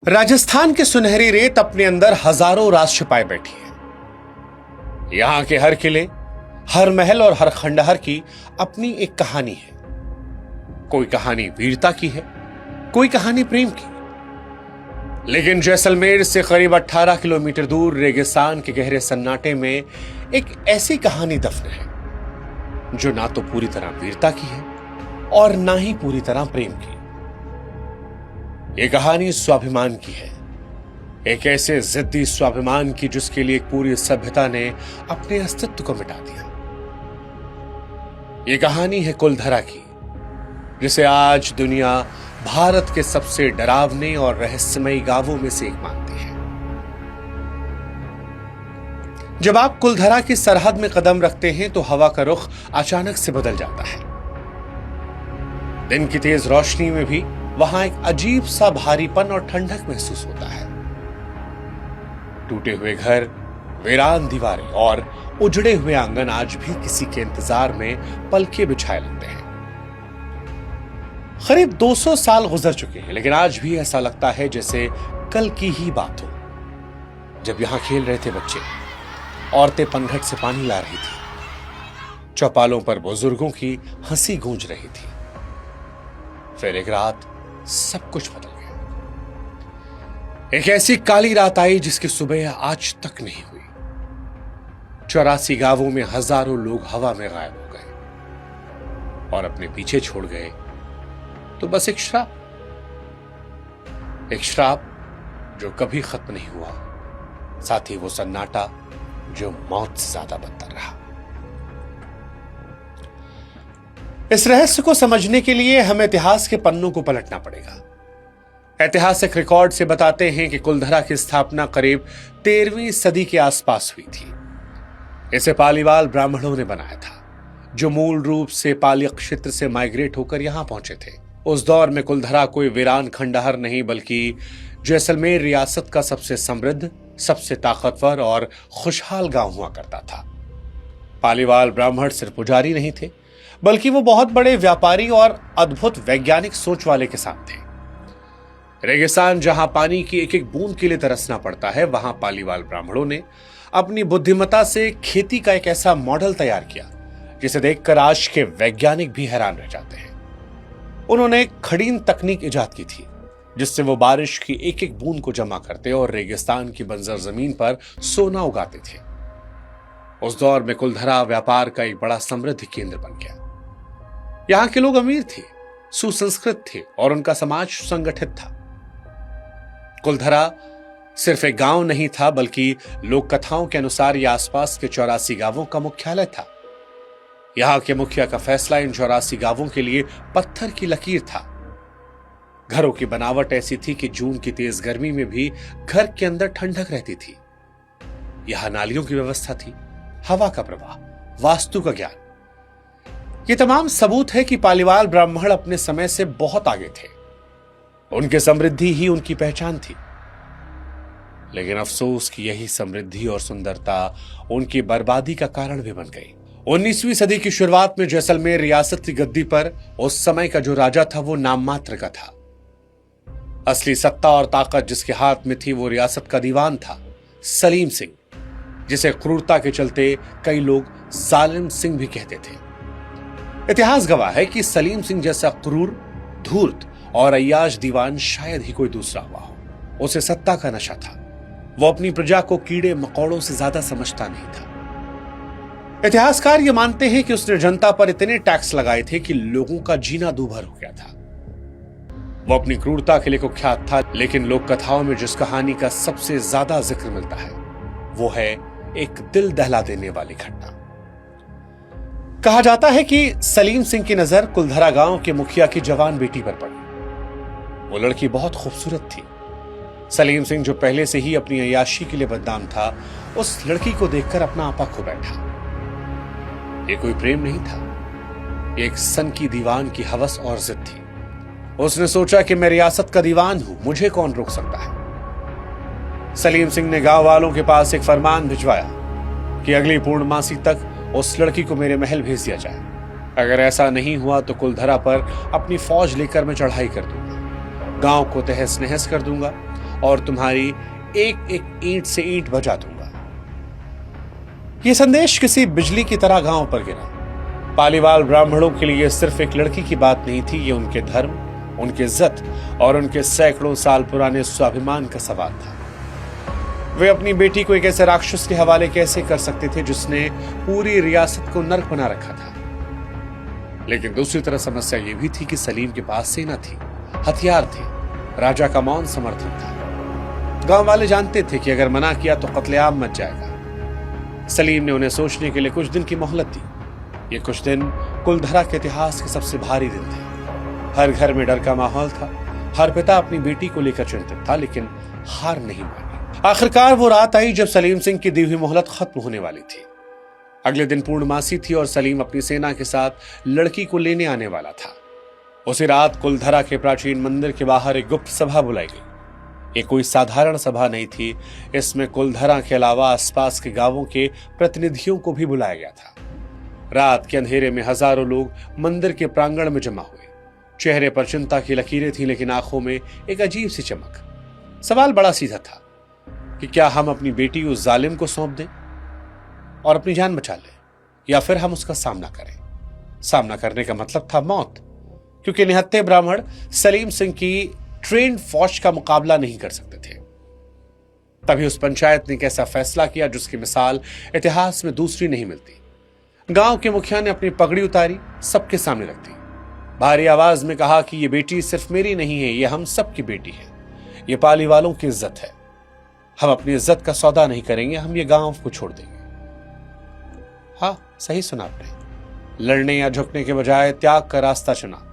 राजस्थान के सुनहरी रेत अपने अंदर हजारों राज छिपाए बैठी है। यहां के हर किले, हर महल और हर खंडहर की अपनी एक कहानी है। कोई कहानी वीरता की है, कोई कहानी प्रेम की। लेकिन जैसलमेर से करीब 18 किलोमीटर दूर रेगिस्तान के गहरे सन्नाटे में एक ऐसी कहानी दफन है जो ना तो पूरी तरह वीरता की है और ना ही पूरी तरह प्रेम की। यह कहानी स्वाभिमान की है, एक ऐसे जिद्दी स्वाभिमान की जिसके लिए एक पूरी सभ्यता ने अपने अस्तित्व को मिटा दिया। यह कहानी है कुलधरा की, जिसे आज दुनिया भारत के सबसे डरावने और रहस्यमयी गांवों में से एक मानती है। जब आप कुलधरा की सरहद में कदम रखते हैं तो हवा का रुख अचानक से बदल जाता है। दिन की तेज रोशनी में भी वहां एक अजीब सा भारीपन और ठंडक महसूस होता है। टूटे हुए घर, वीरान दीवारें और उजड़े हुए आंगन आज भी किसी के इंतजार में पलके बिछाए लगते हैं। करीब 200 साल गुजर चुके हैं, लेकिन आज भी ऐसा लगता है जैसे कल की ही बात हो। जब यहां खेल रहे थे बच्चे, औरतें पनघट से पानी ला रही थी, चौपालों पर बुजुर्गों की हंसी गूंज रही थी। फिर एक रात सब कुछ बदल गया। एक ऐसी काली रात आई जिसकी सुबह आज तक नहीं हुई। 84 गांवों में हजारों लोग हवा में गायब हो गए और अपने पीछे छोड़ गए तो बस एक श्राप जो कभी खत्म नहीं हुआ, साथ ही वो सन्नाटा जो मौत से ज्यादा बदतर रहा। इस रहस्य को समझने के लिए हमें इतिहास के पन्नों को पलटना पड़ेगा। ऐतिहासिक रिकॉर्ड से बताते हैं कि कुलधरा की स्थापना करीब 13वीं सदी के आसपास हुई थी। इसे पालीवाल ब्राह्मणों ने बनाया था, जो मूल रूप से पाली क्षेत्र से माइग्रेट होकर यहां पहुंचे थे। उस दौर में कुलधरा कोई वीरान खंडहर नहीं, बल्कि जैसलमेर रियासत का सबसे समृद्ध, सबसे ताकतवर और खुशहाल गांव हुआ करता था। पालीवाल ब्राह्मण सिर्फ पुजारी नहीं थे, बल्कि वो बहुत बड़े व्यापारी और अद्भुत वैज्ञानिक सोच वाले किसान थे। रेगिस्तान जहां पानी की एक एक बूंद के लिए तरसना पड़ता है, वहां पालीवाल ब्राह्मणों ने अपनी बुद्धिमत्ता से खेती का एक ऐसा मॉडल तैयार किया जिसे देखकर आज के वैज्ञानिक भी हैरान रह जाते हैं। उन्होंने एक खड़ीन तकनीक इजाद की थी जिससे वो बारिश की एक एक बूंद को जमा करते और रेगिस्तान की बंजर जमीन पर सोना उगाते थे। उस दौर में कुलधरा व्यापार का एक बड़ा समृद्ध केंद्र बन गया। यहां के लोग अमीर थे, सुसंस्कृत थे और उनका समाज संगठित था। कुलधरा सिर्फ एक गांव नहीं था, बल्कि लोक कथाओं के अनुसार यह आसपास के 84 गांवों का मुख्यालय था। यहां के मुखिया का फैसला इन 84 गांवों के लिए पत्थर की लकीर था। घरों की बनावट ऐसी थी कि जून की तेज गर्मी में भी घर के अंदर ठंडक रहती थी। यहां नालियों की व्यवस्था थी, हवा का प्रवाह, वास्तु का ज्ञान। ये तमाम सबूत है कि पालीवाल ब्राह्मण अपने समय से बहुत आगे थे। उनकी समृद्धि ही उनकी पहचान थी। लेकिन अफसोस कि यही समृद्धि और सुंदरता उनकी बर्बादी का कारण भी बन गई। 19वीं सदी की शुरुआत में जैसलमेर रियासत की गद्दी पर उस समय का जो राजा था वो नाम मात्र का था। असली सत्ता और ताकत जिसके हाथ में थी वो रियासत का दीवान था, सलीम सिंह, जिसे क्रूरता के चलते कई लोग जालिम सिंह भी कहते थे। इतिहास गवाह है कि सलीम सिंह जैसा क्रूर, धूर्त और अय्याश दीवान शायद ही कोई दूसरा हुआ हो। उसे सत्ता का नशा था। वो अपनी प्रजा को कीड़े मकोड़ों से ज्यादा समझता नहीं था। इतिहासकार ये मानते हैं कि उसने जनता पर इतने टैक्स लगाए थे कि लोगों का जीना दूभर हो गया था। वो अपनी क्रूरता के लिए कुख्यात था, लेकिन लोक कथाओं में जिस कहानी का सबसे ज्यादा जिक्र मिलता है वो है एक दिल दहला देने वाली घटना। कहा जाता है कि सलीम सिंह की नजर कुलधरा गांव के मुखिया की जवान बेटी पर पड़ी। वो लड़की बहुत खूबसूरत थी। सलीम सिंह, जो पहले से ही अपनी अय्याशी के लिए बदनाम था, उस लड़की को देखकर अपना आपा खो बैठा। ये कोई प्रेम नहीं था, एक सन की दीवान की हवस और जिद थी। उसने सोचा कि मैं रियासत का दीवान हूं, मुझे कौन रोक सकता है। सलीम सिंह ने गांव वालों के पास एक फरमान भिजवाया कि अगली पूर्णमासी तक उस लड़की को मेरे महल भेज दिया जाए। अगर ऐसा नहीं हुआ तो कुलधरा पर अपनी फौज लेकर मैं चढ़ाई कर दूंगा, गांव को तहस नहस कर दूंगा और तुम्हारी एक एक ईंट से ईंट बजा दूंगा। यह संदेश किसी बिजली की तरह गांव पर गिरा। पालीवाल ब्राह्मणों के लिए सिर्फ एक लड़की की बात नहीं थी, ये उनके धर्म, उनकी इज्जत और उनके सैकड़ों साल पुराने स्वाभिमान का सवाल था। वे अपनी बेटी को एक ऐसे राक्षस के हवाले कैसे कर सकते थे जिसने पूरी रियासत को नर्क बना रखा था। लेकिन दूसरी तरफ समस्या यह भी थी कि सलीम के पास सेना थी, हथियार थे, राजा का मौन समर्थन था। गांव वाले जानते थे कि अगर मना किया तो कत्लेआम मच जाएगा। सलीम ने उन्हें सोचने के लिए कुछ दिन की मोहलत दी। ये कुछ दिन कुलधरा के इतिहास के सबसे भारी दिन थे। हर घर में डर का माहौल था। हर पिता अपनी बेटी को लेकर चिंतित था, लेकिन हार नहीं मानी। आखिरकार वो रात आई जब सलीम सिंह की दी हुई मोहलत खत्म होने वाली थी। अगले दिन पूर्णमासी थी और सलीम अपनी सेना के साथ लड़की को लेने आने वाला था। उसी रात कुलधरा के प्राचीन मंदिर के बाहर एक गुप्त सभा बुलाई गई। ये कोई साधारण सभा नहीं थी, इसमें कुलधरा के अलावा आसपास के गांवों के प्रतिनिधियों को भी बुलाया गया था। रात के अंधेरे में हजारों लोग मंदिर के प्रांगण में जमा हुए। चेहरे पर चिंता की लकीरें थीं, लेकिन आंखों में एक अजीब सी चमक। सवाल बड़ा सीधा था कि क्या हम अपनी बेटी उस जालिम को सौंप दें और अपनी जान बचा लें, या फिर हम उसका सामना करें। सामना करने का मतलब था मौत, क्योंकि निहत्थे ब्राह्मण सलीम सिंह की ट्रेंड फौज का मुकाबला नहीं कर सकते थे। तभी उस पंचायत ने एक ऐसा फैसला किया जिसकी मिसाल इतिहास में दूसरी नहीं मिलती। गांव के मुखिया ने अपनी पगड़ी उतारी, सबके सामने रख दी, भारी आवाज में कहा कि यह बेटी सिर्फ मेरी नहीं है, यह हम सबकी बेटी है। यह पाली वालों की इज्जत है। हम अपनी इज्जत का सौदा नहीं करेंगे, हम ये गांव को छोड़ देंगे। हाँ, सही सुना आपने। लड़ने या झुकने के बजाय त्याग का रास्ता चुना।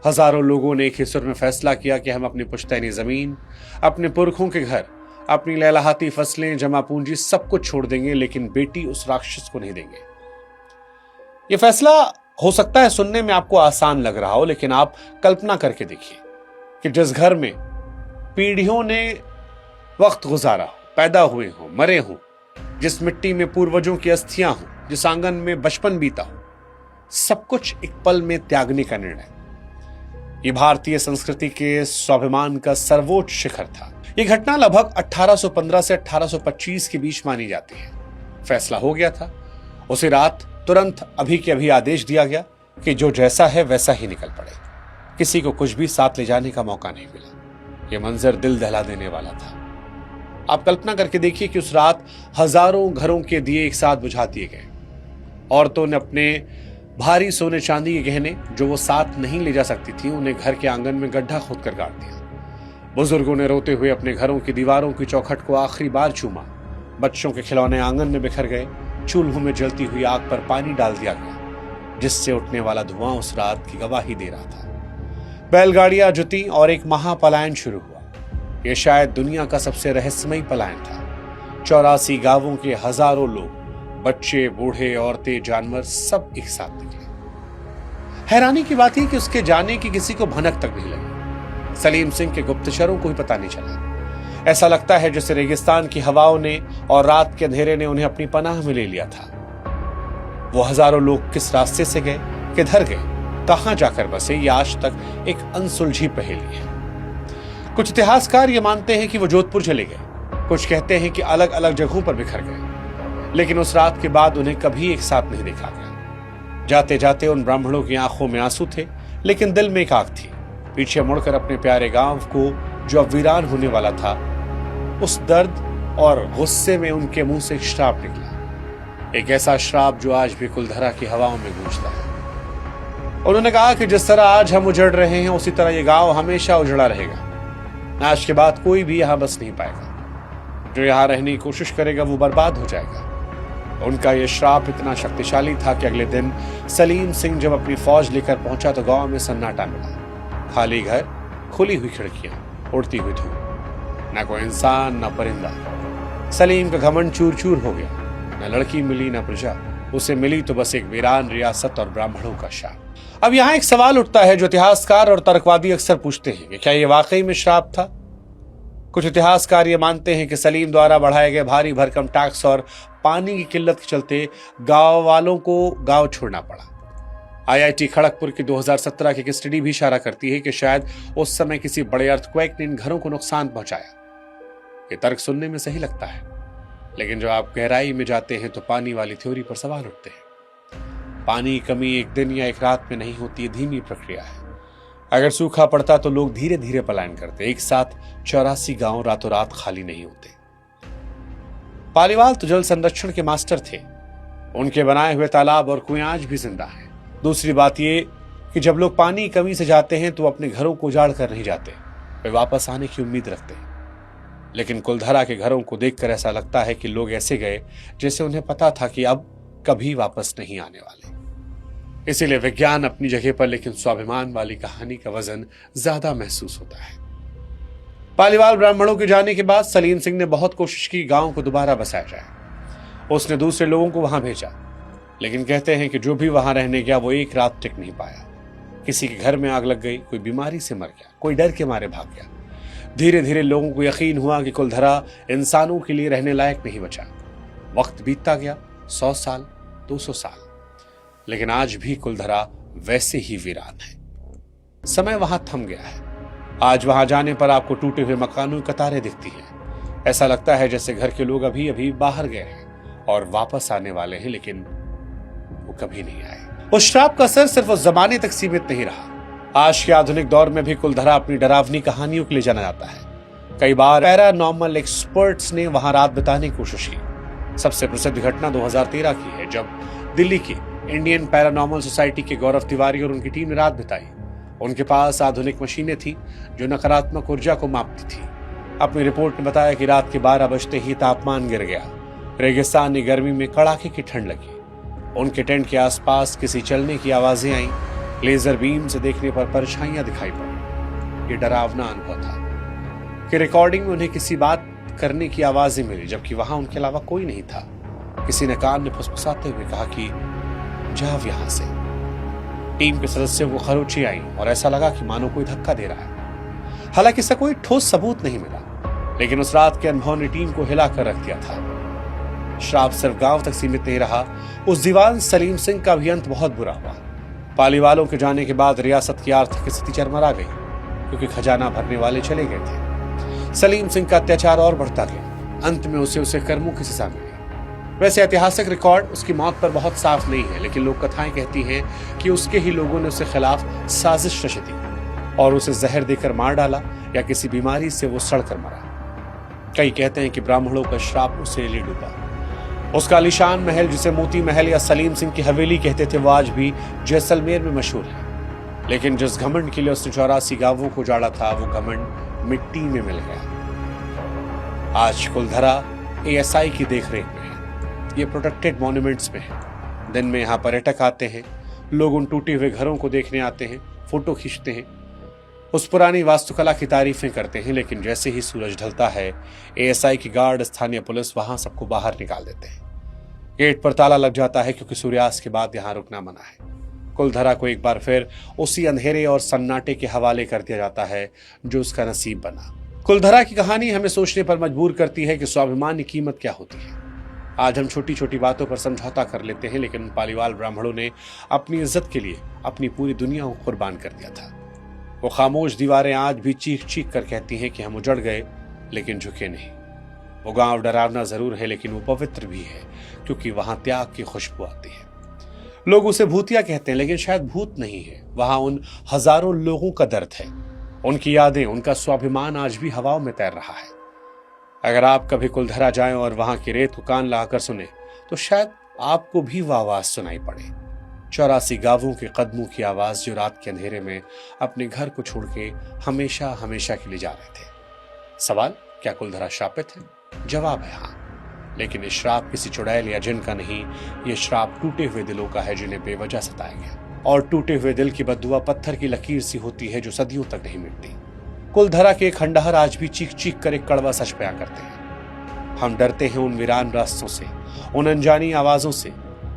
हजारों लोगों ने एक ही सुर में फैसला किया कि हम अपनी पुश्तैनी जमीन, अपने पुरखों के घर, अपनी लहलहाती फसलें, जमा पूंजी सब कुछ छोड़ देंगे, लेकिन बेटी उस राक्षस को नहीं देंगे। यह फैसला हो सकता है सुनने में आपको आसान लग रहा हो, लेकिन आप कल्पना करके देखिए कि जिस घर में पीढ़ियों ने वक्त गुजारा हो, पैदा हुए हो, मरे हो, जिस मिट्टी में पूर्वजों की अस्थियां हो, जिस आंगन में बचपन बीता हो, सब कुछ एक पल में त्यागने का निर्णय। यह भारतीय संस्कृति के स्वाभिमान का सर्वोच्च शिखर था। यह घटना लगभग 1815 से 1825 के बीच मानी जाती है। फैसला हो गया था। उसी रात तुरंत अभी के अभी आदेश दिया गया कि जो जैसा है वैसा ही निकल पड़े। किसी को कुछ भी साथ ले जाने का मौका नहीं मिला। यह मंजर दिल दहला देने वाला था। आप कल्पना करके देखिए कि उस रात हजारों घरों के दिए एक साथ बुझा दिए गए। औरतों ने अपने भारी सोने चांदी के गहने जो वो साथ नहीं ले जा सकती थी, उन्हें घर के आंगन में गड्ढा खोदकर गाड़ दिया। बुजुर्गों ने रोते हुए अपने घरों की दीवारों की चौखट को आखिरी बार चूमा। बच्चों के खिलौने आंगन में बिखर गए। चूल्हों में जलती हुई आग पर पानी डाल दिया गया, जिससे उठने वाला धुआं उस रात की गवाही दे रहा था। बैलगाड़ियां जुती और एक महापलायन शुरू हुआ। यह शायद दुनिया का सबसे रहस्यमयी पलायन था। 84 गांवों के हजारों लोग, बच्चे, बूढ़े, औरतें, जानवर सब एक साथ निकले। हैरानी की बात है कि उसके जाने की किसी को भनक तक नहीं लगी। सलीम सिंह के गुप्तचरों को भी पता नहीं चला। ऐसा लगता है जैसे रेगिस्तान की हवाओं ने और रात के अंधेरे ने उन्हें अपनी पनाह में ले लिया था। वो हजारों लोग किस रास्ते से गए, किधर गए, कहां जाकर बसे, ये आज तक एक अनसुलझी पहेली है। कुछ इतिहासकार ये मानते हैं कि वो जोधपुर चले गए, कुछ कहते हैं कि अलग अलग जगहों पर बिखर गए, लेकिन उस रात के बाद उन्हें कभी एक साथ नहीं देखा गया। जाते जाते उन ब्राह्मणों की आंखों में आंसू थे, लेकिन दिल में एक आग थी। पीछे मुड़कर अपने प्यारे गांव को जो अब वीरान होने वाला था, उस दर्द और गुस्से में उनके मुंह से एक श्राप निकला। एक ऐसा श्राप जो आज भी कुलधरा की हवाओं में गूंजता है। उन्होंने कहा कि जिस तरह आज हम उजड़ रहे हैं, उसी तरह ये गांव हमेशा उजड़ा रहेगा। आज के बाद कोई भी यहां बस नहीं पाएगा। जो यहां रहने की कोशिश करेगा वो बर्बाद हो जाएगा। उनका यह श्राप इतना शक्तिशाली था कि अगले दिन सलीम सिंह जब अपनी फौज लेकर पहुंचा तो गांव में सन्नाटा मिला। खाली घर, खुली हुई खिड़कियां, उड़ती हुई धूप, न कोई इंसान न परिंदा। सलीम का घमंड चूर चूर हो गया। न लड़की मिली न प्रजा, उसे मिली तो बस एक वीरान रियासत और ब्राह्मणों का शाप। अब यहां एक सवाल उठता है जो इतिहासकार और तर्कवादी अक्सर पूछते हैं कि क्या यह वाकई में श्राप था? कुछ इतिहासकार ये मानते हैं कि सलीम द्वारा बढ़ाए गए भारी भरकम टैक्स और पानी की किल्लत के चलते गांव वालों को गांव छोड़ना पड़ा। IIT खड़गपुर की 2017 की एक स्टडी भी इशारा करती है कि शायद उस समय किसी बड़े अर्थक्वेक ने इन घरों को नुकसान पहुंचाया। ये तर्क सुनने में सही लगता है, लेकिन जब आप गहराई में जाते हैं तो पानी वाली थ्योरी पर सवाल उठते हैं। पानी की कमी एक दिन या एक रात में नहीं होती, है धीमी प्रक्रिया है। अगर सूखा पड़ता तो लोग धीरे धीरे पलायन करते। एक साथ 84 गांव रातों रात खाली नहीं होते। पालीवाल तो जल संरक्षण के मास्टर थे। उनके बनाए हुए तालाब और कुएं आज भी जिंदा हैं। दूसरी बात यह कि जब लोग पानी की कमी से जाते हैं तो अपने घरों को उजाड़ कर नहीं जाते, वे वापस आने की उम्मीद रखते हैं। लेकिन कुलधरा के घरों को देखकर ऐसा लगता है कि लोग ऐसे गए जैसे उन्हें पता था कि अब कभी वापस नहीं आने वाले। इसीलिए विज्ञान अपनी जगह पर, लेकिन स्वाभिमान वाली कहानी का वजन ज्यादा महसूस होता है। पालीवाल ब्राह्मणों के जाने के बाद सलीम सिंह ने बहुत कोशिश की गांव को दोबारा बसाया जाए। उसने दूसरे लोगों को वहां भेजा, लेकिन कहते हैं कि जो भी वहां रहने गया वो एक रात टिक नहीं पाया। किसी के घर में आग लग गई, कोई बीमारी से मर गया, कोई डर के मारे भाग गया। धीरे धीरे लोगों को यकीन हुआ कि कुलधरा इंसानों के लिए रहने लायक नहीं बचा। वक्त बीतता गया, 100 साल, 200 साल, लेकिन आज भी कुलधरा वैसे ही वीरान है। समय वहां थम गया है। आज वहां जाने पर आपको टूटे हुए मकानों की कतारें दिखती हैं। ऐसा लगता है जैसे घर के लोग अभी अभी बाहर गए हैं और वापस आने वाले हैं, लेकिन वो कभी नहीं आए। उस श्राप का असर सिर्फ उस जमाने तक सीमित नहीं रहा। आज के आधुनिक दौर में भी कुलधरा अपनी डरावनी कहानियों के लिए जाना जाता है। कई बार पैरानॉर्मल एक्सपर्ट्स ने वहां रात बिताने की कोशिश की। सबसे प्रसिद्ध घटना 2013 की है, जब दिल्ली की इंडियन पैरानॉर्मल सोसाइटी के गौरव तिवारी और उनकी टीम ने रात बिताई। उनके पास आधुनिक मशीनें थी जो नकारात्मक ऊर्जा को मापती थी। अपनी रिपोर्ट में बताया कि रात के 12 बजते ही तापमान गिर गया। रेगिस्तानी गर्मी में कड़ाके की ठंड लगी। उनके टेंट के आसपास किसी चलने की आवाजें आईं। लेजर बीम से देखने पर परछाइयां दिखाई पड़ी। ये डरावना अनुभव था कि रिकॉर्डिंग में उन्हें किसी बात करने की आवाजें मिली, जबकि वहां उनके अलावा कोई नहीं था। किसी ने कान में फुसफुसाते हुए कहा कि जाओ यहां से। टीम के सदस्यों को खरोंची आई और ऐसा लगा कि मानो कोई धक्का दे रहा है। हालांकि इसका कोई ठोस सबूत नहीं मिला, लेकिन उस रात के अनुभव ने टीम को हिलाकर रख दिया था। श्राप सिर्फ गांव तक सीमित नहीं रहा। उस दीवान सलीम सिंह का भी अंत बहुत बुरा हुआ। पालीवालों के जाने के बाद रियासत की आर्थिक स्थिति चरमरा गई, क्योंकि खजाना भरने वाले चले गए थे। सलीम सिंह का अत्याचार और बढ़ता गया। अंत में उसे कर्मों की सजा मिली। वैसे ऐतिहासिक रिकॉर्ड उसकी मौत पर बहुत साफ नहीं है, लेकिन लोक कथाएं कहती हैं कि उसके ही लोगों ने उसके खिलाफ साजिश रची थी और उसे जहर देकर मार डाला या किसी बीमारी से वो सड़कर मरा। कई कहते हैं कि ब्राह्मणों का श्राप उसे ले डूबा। उसका आलीशान महल, जिसे मोती महल या सलीम सिंह की हवेली कहते थे, वो आज भी जैसलमेर में मशहूर है। लेकिन जिस घमंड के लिए उसने 84 गांवों को उजाड़ा था, वो घमंड मिट्टी में मिल गया। आज कुलधरा ASI की देखरेख में है। ये प्रोटेक्टेड मॉन्यूमेंट्स में है। दिन में यहाँ पर्यटक आते हैं। लोग उन टूटे हुए घरों को देखने आते हैं, फोटो खींचते हैं, उस पुरानी वास्तुकला की तारीफें करते हैं। लेकिन जैसे ही सूरज ढलता है, ASI की गार्ड, स्थानीय पुलिस वहां सबको बाहर निकाल देते हैं। गेट पर ताला लग जाता है, क्योंकि सूर्यास्त के बाद यहां रुकना मना है। कुलधरा को एक बार फिर उसी अंधेरे और सन्नाटे के हवाले कर दिया जाता है जो उसका नसीब बना। कुलधरा की कहानी हमें सोचने पर मजबूर करती है कि स्वाभिमान की कीमत क्या होती है। आज हम छोटी छोटी बातों पर समझौता कर लेते हैं, लेकिन पालीवाल ब्राह्मणों ने अपनी इज्जत के लिए अपनी पूरी दुनिया को कुर्बान कर दिया था। वो खामोश दीवारें आज भी चीख चीख कर कहती हैं कि हम उजड़ गए लेकिन झुके नहीं। वो गांव डरावना जरूर है, लेकिन वो पवित्र भी है, क्योंकि वहां त्याग की खुशबू आती है। लोग उसे भूतिया कहते हैं, लेकिन शायद भूत नहीं है। वहां उन हजारों लोगों का दर्द है, उनकी यादें, उनका स्वाभिमान आज भी हवाओं में तैर रहा है। अगर आप कभी कुलधरा जाएं और वहां की रेत को कान लगाकर सुने, तो शायद आपको भी वो आवाज सुनाई पड़े। 84 गांवों के कदमों की आवाज जो रात के अंधेरे में अपने घर को छोड़ के हमेशा हमेशा के लिए जा रहे थे। सवाल, क्या कुलधरा श्रापित है? जवाब है हाँ, लेकिन ये श्राप किसी चुड़ैल या जिन का नहीं। ये श्राप टूटे हुए दिलों का है, जिन्हें बेवजह सताया गया। और टूटे हुए दिल की बद्दुआ पत्थर की लकीर सी होती है, जो सदियों तक नहीं मिटती। कुलधरा के खंडहर आज भी चीख चीख कर एक कड़वा सच बयां करते हैं। हम डरते हैं उन वीरान रास्तों से, उन अनजानी आवाजों से,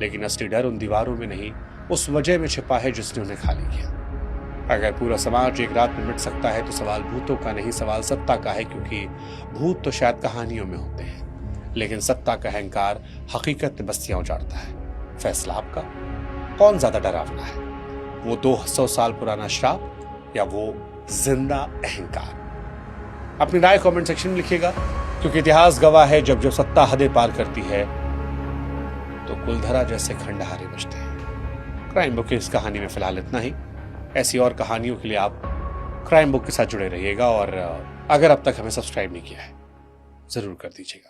लेकिन असली डर उन दीवारों में नहीं, उस वजह में छिपा है जिसने उन्हें खाली किया। अगर पूरा समाज एक रात में मिट सकता है, तो सवाल भूतों का नहीं, सवाल सत्ता का है। क्योंकि भूत तो शायद कहानियों में होते हैं, लेकिन सत्ता का अहंकार हकीकत में बस्तियां उजाड़ता है। फैसला आपका, कौन ज्यादा डरावना है, वो 200 साल पुराना श्राप या वो जिंदा अहंकार? अपनी राय कमेंट सेक्शन में लिखिएगा। क्योंकि इतिहास गवाह है, जब जब सत्ता हदें पार करती है तो कुलधरा जैसे खंडहारे बचते हैं। क्राइम बुक की इस कहानी में फिलहाल इतना ही। ऐसी और कहानियों के लिए आप क्राइम बुक के साथ जुड़े रहिएगा और अगर अब तक हमें सब्सक्राइब नहीं किया है जरूर कर दीजिएगा।